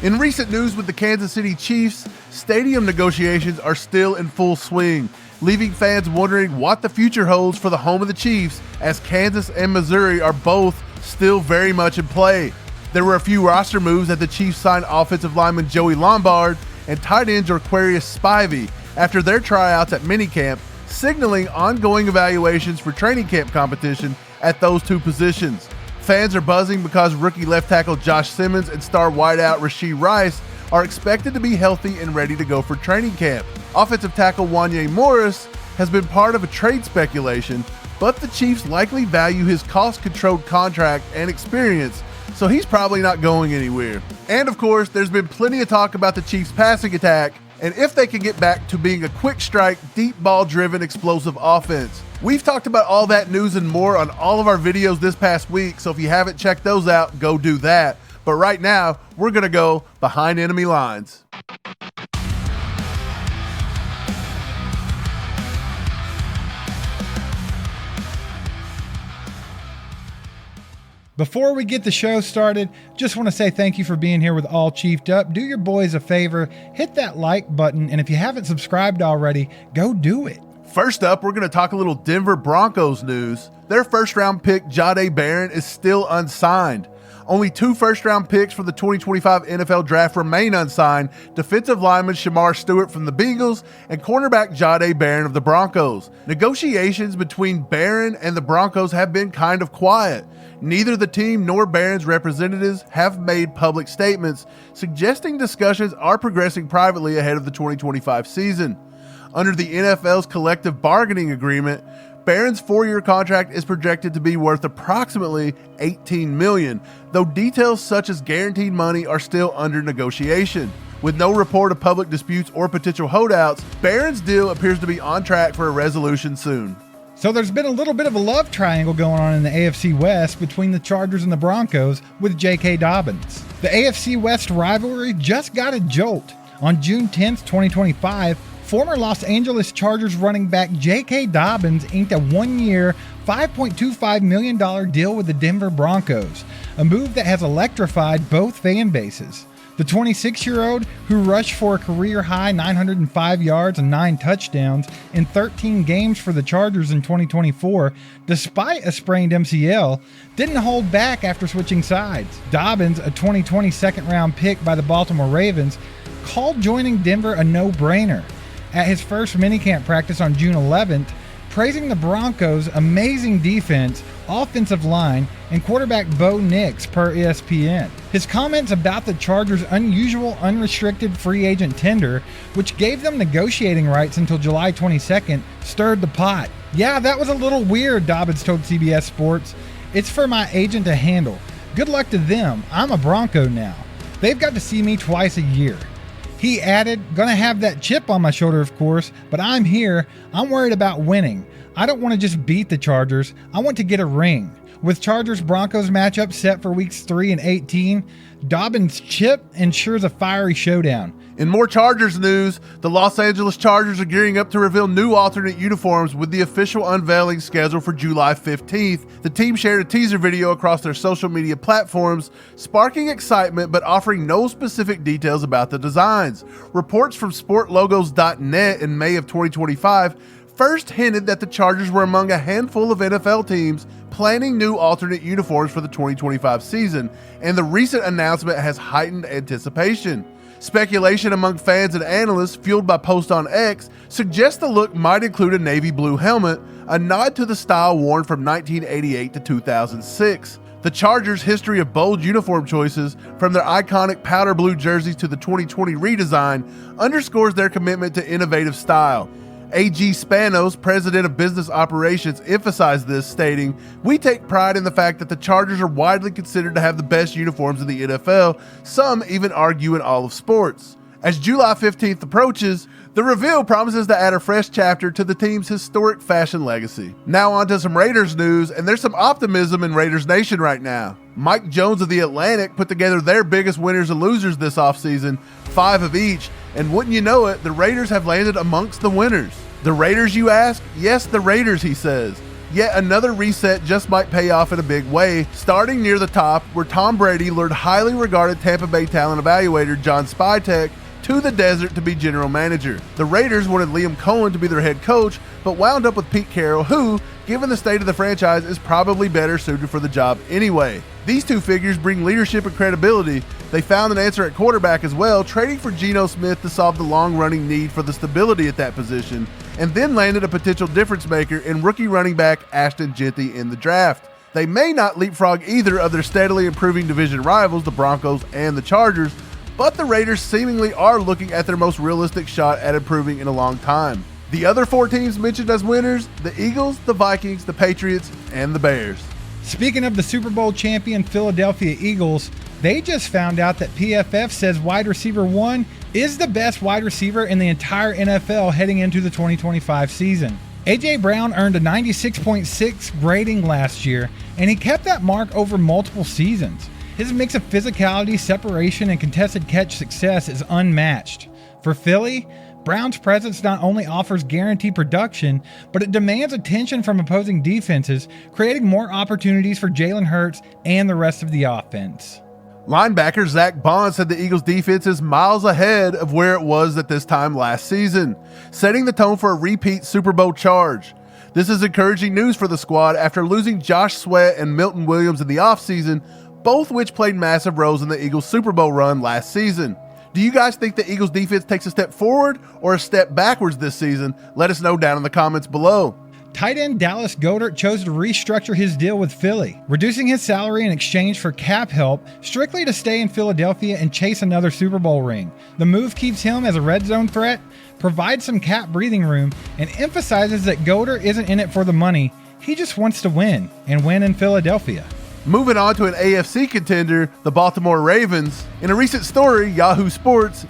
In recent news with the Kansas City Chiefs, stadium negotiations are still in full swing, leaving fans wondering what the future holds for the home of the Chiefs, as Kansas and Missouri are both still very much in play. There were a few roster moves that the Chiefs signed offensive lineman Joey Lombard and tight end Jorquarius Spivey after their tryouts at minicamp, signaling ongoing evaluations for training camp competition at those two positions. Fans are buzzing because rookie left tackle Josh Simmons and star wideout Rashee Rice are expected to be healthy and ready to go for training camp. Offensive tackle Wanye Morris has been part of a trade speculation, but the Chiefs likely value his cost-controlled contract and experience, so he's probably not going anywhere. And of course, there's been plenty of talk about the Chiefs' passing attack, and if they can get back to being a quick strike, deep ball-driven, explosive offense. We've talked about all that news and more on all of our videos this past week, so if you haven't checked those out, go do that. But right now, we're going to go behind enemy lines. Before we get the show started, just want to say thank you for being here with All Chiefed Up. Do your boys a favor, hit that like button, and if you haven't subscribed already, go do it. First up, we're going to talk a little Denver Broncos news. Their first-round pick, Jahdae Barron, is still unsigned. Only 2 first-round picks for the 2025 NFL Draft remain unsigned: defensive lineman Shamar Stewart from the Bengals and cornerback Jahdae Barron of the Broncos. Negotiations between Barron and the Broncos have been kind of quiet. Neither the team nor Barron's representatives have made public statements, suggesting discussions are progressing privately ahead of the 2025 season. Under the NFL's collective bargaining agreement, Barron's 4-year contract is projected to be worth approximately $18 million, though details such as guaranteed money are still under negotiation. With no report of public disputes or potential holdouts, Barron's deal appears to be on track for a resolution soon. So there's been a little bit of a love triangle going on in the AFC West between the Chargers and the Broncos with J.K. Dobbins. The AFC West rivalry just got a jolt. On June 10th, 2025, former Los Angeles Chargers running back J.K. Dobbins inked a 1-year, $5.25 million deal with the Denver Broncos, a move that has electrified both fan bases. The 26-year-old, who rushed for a career-high 905 yards and 9 touchdowns in 13 games for the Chargers in 2024, despite a sprained MCL, didn't hold back after switching sides. Dobbins, a 2020 second-round pick by the Baltimore Ravens, called joining Denver a no-brainer at his first minicamp practice on June 11th, praising the Broncos' amazing defense, offensive line, and quarterback Bo Nix per ESPN. His comments about the Chargers' unusual unrestricted free agent tender, which gave them negotiating rights until July 22nd, stirred the pot. "Yeah, that was a little weird," Dobbins told CBS Sports. "It's for my agent to handle. Good luck to them. I'm a Bronco now. They've got to see me twice a year." He added, "Gonna have that chip on my shoulder, of course, but I'm here. I'm worried about winning. I don't want to just beat the Chargers. I want to get a ring." With Chargers-Broncos matchup set for weeks 3 and 18, Dobbins' chip ensures a fiery showdown. In more Chargers news, the Los Angeles Chargers are gearing up to reveal new alternate uniforms with the official unveiling scheduled for July 15th. The team shared a teaser video across their social media platforms, sparking excitement but offering no specific details about the designs. Reports from sportlogos.net in May of 2025 first hinted that the Chargers were among a handful of NFL teams planning new alternate uniforms for the 2025 season, and the recent announcement has heightened anticipation. Speculation among fans and analysts, fueled by posts on X, suggests the look might include a navy blue helmet, a nod to the style worn from 1988 to 2006. The Chargers' history of bold uniform choices, from their iconic powder blue jerseys to the 2020 redesign, underscores their commitment to innovative style. A.G. Spanos, president of business operations, emphasized this, stating, "We take pride in the fact that the Chargers are widely considered to have the best uniforms in the NFL, some even argue in all of sports." As July 15th approaches, the reveal promises to add a fresh chapter to the team's historic fashion legacy. Now on to some Raiders news, and there's some optimism in Raiders Nation right now. Mike Jones of The Atlantic put together their biggest winners and losers this offseason, 5 of each, and wouldn't you know it, the Raiders have landed amongst the winners. The Raiders, you ask? Yes, the Raiders, he says. Yet another reset just might pay off in a big way, starting near the top where Tom Brady lured highly regarded Tampa Bay talent evaluator John Spytek to the desert to be general manager. The Raiders wanted Liam Cohen to be their head coach, but wound up with Pete Carroll, who, given the state of the franchise, is probably better suited for the job anyway. These two figures bring leadership and credibility. They found an answer at quarterback as well, trading for Geno Smith to solve the long-running need for the stability at that position, and then landed a potential difference maker in rookie running back Ashton Jeanty in the draft. They may not leapfrog either of their steadily improving division rivals, the Broncos and the Chargers, but the Raiders seemingly are looking at their most realistic shot at improving in a long time. The other four teams mentioned as winners, the Eagles, the Vikings, the Patriots, and the Bears. Speaking of the Super Bowl champion Philadelphia Eagles, they just found out that PFF says wide receiver 1 is the best wide receiver in the entire NFL heading into the 2025 season. A.J. Brown earned a 96.6 grading last year, and he kept that mark over multiple seasons. His mix of physicality, separation, and contested catch success is unmatched. For Philly, Brown's presence not only offers guaranteed production, but it demands attention from opposing defenses, creating more opportunities for Jalen Hurts and the rest of the offense. Linebacker Zach Bond said the Eagles' defense is miles ahead of where it was at this time last season, setting the tone for a repeat Super Bowl charge. This is encouraging news for the squad after losing Josh Sweat and Milton Williams in the offseason, both which played massive roles in the Eagles' Super Bowl run last season. Do you guys think the Eagles' defense takes a step forward or a step backwards this season? Let us know down in the comments below. Tight end Dallas Goedert chose to restructure his deal with Philly, reducing his salary in exchange for cap help strictly to stay in Philadelphia and chase another Super Bowl ring. The move keeps him as a red zone threat, provides some cap breathing room, and emphasizes that Goedert isn't in it for the money. He just wants to win, and win in Philadelphia. Moving on to an AFC contender, the Baltimore Ravens. In a recent story, Yahoo Sports,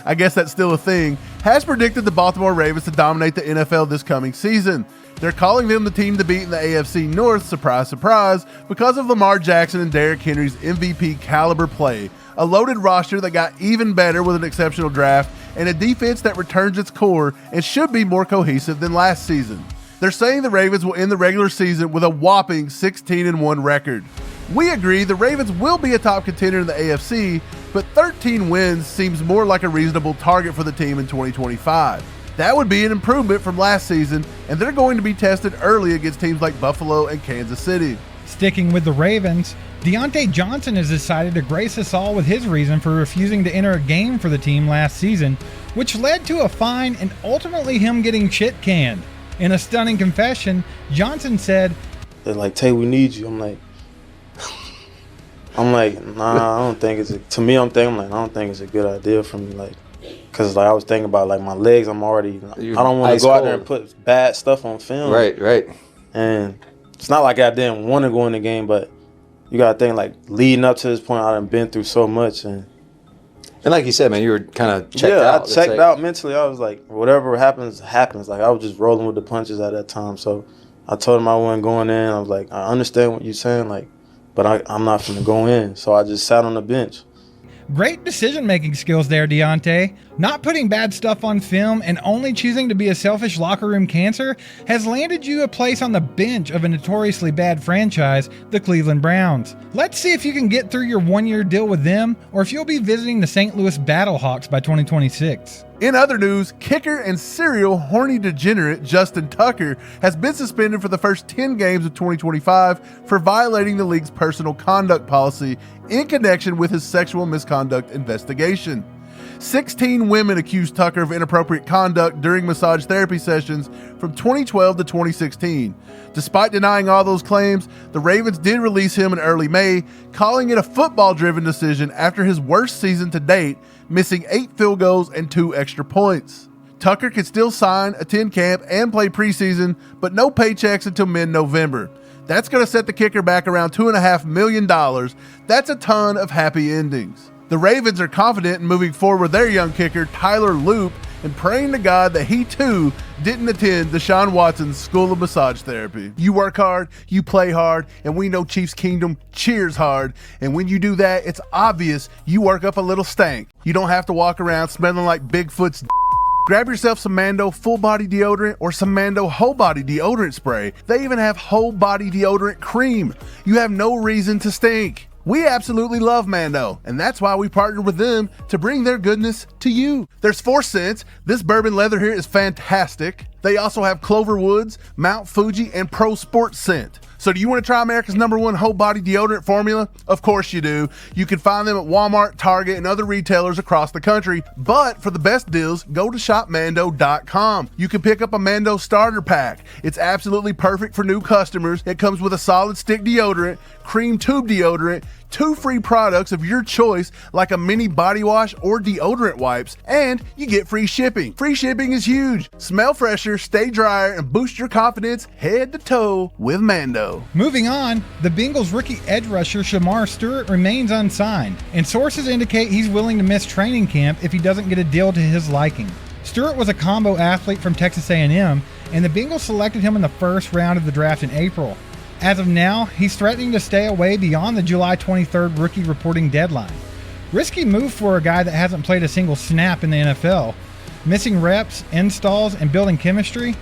I guess that's still a thing, has predicted the Baltimore Ravens to dominate the NFL this coming season. They're calling them the team to beat in the AFC North, surprise, surprise, because of Lamar Jackson and Derrick Henry's MVP caliber play, a loaded roster that got even better with an exceptional draft, and a defense that returns its core and should be more cohesive than last season. They're saying the Ravens will end the regular season with a whopping 16-1 record. We agree the Ravens will be a top contender in the AFC, but 13 wins seems more like a reasonable target for the team in 2025. That would be an improvement from last season, and they're going to be tested early against teams like Buffalo and Kansas City. Sticking with the Ravens, Deontay Johnson has decided to grace us all with his reason for refusing to enter a game for the team last season, which led to a fine and ultimately him getting shit canned. In a stunning confession, Johnson said, "They're like, Tay, we need you." I'm like, nah, I don't think it's I don't think it's a good idea for me, like, cause like I was thinking about like my legs. I don't want to go out there and put bad stuff on film. Right. And it's not like I didn't want to go in the game, but you gotta think like leading up to this point, I done been through so much and like you said, man, you were kind of checked out. I checked out mentally. I was like, whatever happens, happens. Like, I was just rolling with the punches at that time. So I told him I wasn't going in. I was like, I understand what you're saying, like, but I'm not finna go in. So I just sat on the bench. Great decision-making skills there, Deontay. Not putting bad stuff on film and only choosing to be a selfish locker room cancer has landed you a place on the bench of a notoriously bad franchise, the Cleveland Browns. Let's see if you can get through your one-year deal with them or if you'll be visiting the St. Louis Battlehawks by 2026. In other news, kicker and serial horny degenerate Justin Tucker has been suspended for the first 10 games of 2025 for violating the league's personal conduct policy in connection with his sexual misconduct investigation. 16 women accused Tucker of inappropriate conduct during massage therapy sessions from 2012 to 2016. Despite denying all those claims, the Ravens did release him in early May, calling it a football-driven decision after his worst season to date, missing 8 field goals and 2 extra points. Tucker could still sign, attend camp, and play preseason, but no paychecks until mid-November. That's going to set the kicker back around $2.5 million. That's a ton of happy endings. The Ravens are confident in moving forward with their young kicker, Tyler Loop, and praying to God that he too didn't attend Deshaun Watson's School of Massage Therapy. You work hard, you play hard, and we know Chiefs Kingdom cheers hard. And when you do that, it's obvious you work up a little stank. You don't have to walk around smelling like Bigfoot's Grab yourself some MANDO full body deodorant or some MANDO whole body deodorant spray. They even have whole body deodorant cream. You have no reason to stink. We absolutely love MANDO, and that's why we partnered with them to bring their goodness to you. There's 4 scents. This bourbon leather here is fantastic. They also have Clover Woods, Mount Fuji, and Pro Sport scent. So do you want to try America's #1 whole body deodorant formula? Of course you do. You can find them at Walmart, Target, and other retailers across the country. But for the best deals, go to shopmando.com. You can pick up a MANDO starter pack. It's absolutely perfect for new customers. It comes with a solid stick deodorant, cream tube deodorant, 2 free products of your choice like a mini body wash or deodorant wipes, and you get free shipping. Free shipping is huge. Smell fresher, stay drier, and boost your confidence head to toe with MANDO. Moving on, the Bengals rookie edge rusher Shamar Stewart remains unsigned, and sources indicate he's willing to miss training camp if he doesn't get a deal to his liking. Stewart was a combo athlete from Texas A&M, and the Bengals selected him in the first round of the draft in April. As of now, he's threatening to stay away beyond the July 23rd rookie reporting deadline. Risky move for a guy that hasn't played a single snap in the NFL, missing reps, installs, and building chemistry.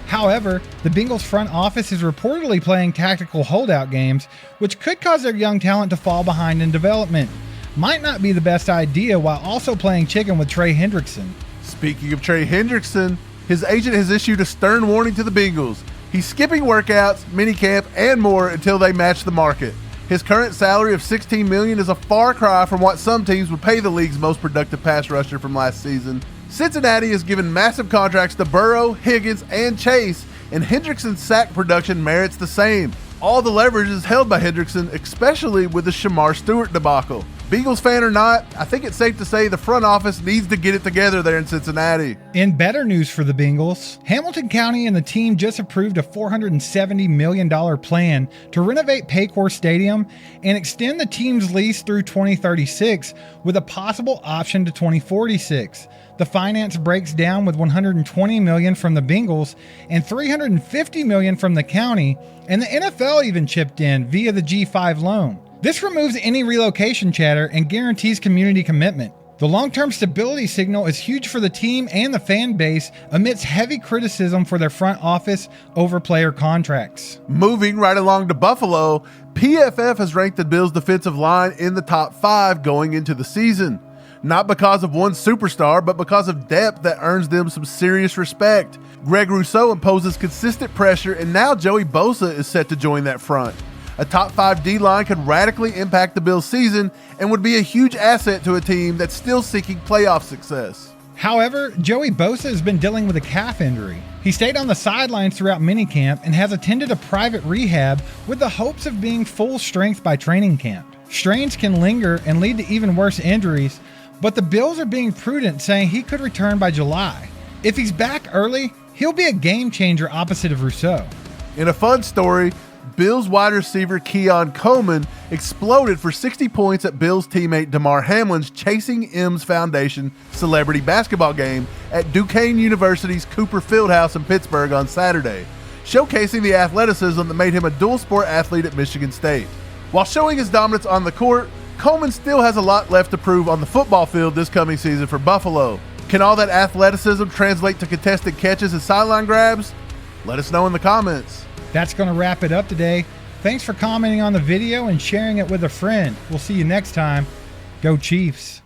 However, the Bengals front office is reportedly playing tactical holdout games, which could cause their young talent to fall behind in development. Might not be the best idea while also playing chicken with Trey Hendrickson. Speaking of Trey Hendrickson, his agent has issued a stern warning to the Bengals. He's skipping workouts, minicamp, and more until they match the market. His current salary of $16 million is a far cry from what some teams would pay the league's most productive pass rusher from last season. Cincinnati has given massive contracts to Burrow, Higgins, and Chase, and Hendrickson's sack production merits the same. All the leverage is held by Hendrickson, especially with the Shamar Stewart debacle. Bengals fan or not, I think it's safe to say the front office needs to get it together there in Cincinnati. In better news for the Bengals, Hamilton County and the team just approved a $470 million plan to renovate Paycor Stadium and extend the team's lease through 2036 with a possible option to 2046. The finance breaks down with $120 million from the Bengals and $350 million from the county, and the NFL even chipped in via the G5 loan. This removes any relocation chatter and guarantees community commitment. The long-term stability signal is huge for the team and the fan base amidst heavy criticism for their front office over player contracts. Moving right along to Buffalo, PFF has ranked the Bills' defensive line in the top 5 going into the season. Not because of one superstar, but because of depth that earns them some serious respect. Greg Rousseau imposes consistent pressure, and now Joey Bosa is set to join that front. A top 5 D-line could radically impact the Bills' season and would be a huge asset to a team that's still seeking playoff success. However, Joey Bosa has been dealing with a calf injury. He stayed on the sidelines throughout minicamp and has attended a private rehab with the hopes of being full strength by training camp. Strains can linger and lead to even worse injuries, but the Bills are being prudent, saying he could return by July. If he's back early, he'll be a game changer opposite of Rousseau. In a fun story, Bills wide receiver Keon Coleman exploded for 60 points at Bills teammate Damar Hamlin's Chasing M's Foundation celebrity basketball game at Duquesne University's Cooper Fieldhouse in Pittsburgh on Saturday, showcasing the athleticism that made him a dual sport athlete at Michigan State. While showing his dominance on the court, Coleman still has a lot left to prove on the football field this coming season for Buffalo. Can all that athleticism translate to contested catches and sideline grabs? Let us know in the comments. That's going to wrap it up today. Thanks for commenting on the video and sharing it with a friend. We'll see you next time. Go Chiefs.